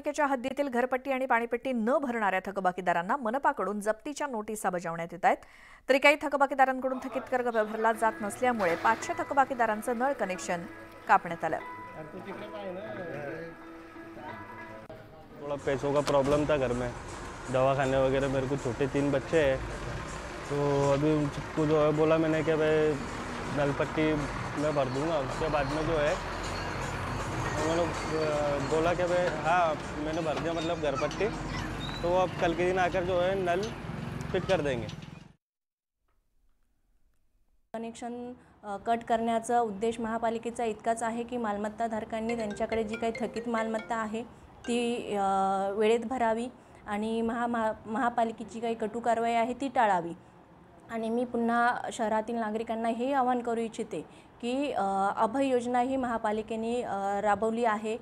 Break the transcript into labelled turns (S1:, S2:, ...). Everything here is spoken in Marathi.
S1: महापालिकेच्या हद्दीतील घरपट्टी आणि पाणीपट्टी न भरणाऱ्या थकबाकीदारांना मनपाकडून जप्तीच्या नोटिसा बजावण्यात येत आहेत. तरी काही थकबाकीदारांकडून थकीत कर भरला जात नसल्यामुळे 500 थकबाकीदारांचं नळ कनेक्शन कापण्यात आलं.
S2: थोड़ा पैसों का प्रॉब्लम था घर में, दवाखाने वगैरह, मेरे को छोटे 3 बच्चे हैं, तो अभी उनको जो है बोला मैंने कि भाई नल पट्टी मैं भर दूंगा। उसके बाद में जो है उन्होंने बोला कि भाई हाँ मैंने भर दिया, मतलब घर पट्टी, तो अब कल के दिन आकर जो है नल फिट कर देंगे।
S3: कनेक्शन कट करण्याचा उद्देश महापालिकेचा इतकाच आहे की मालमत्ताधारकांनी त्यांच्याकडे जी काही थकीत मालमत्ता आहे ती वेळेत भरावी आणि महापालिकेची काही कटू कारवाई आहे ती टाळावी। आणि मी पुन्हा शहरातील नागरिकांना हे आवाहन करू इच्छिते की अभय योजना ही महापालिकेने राबवली आहे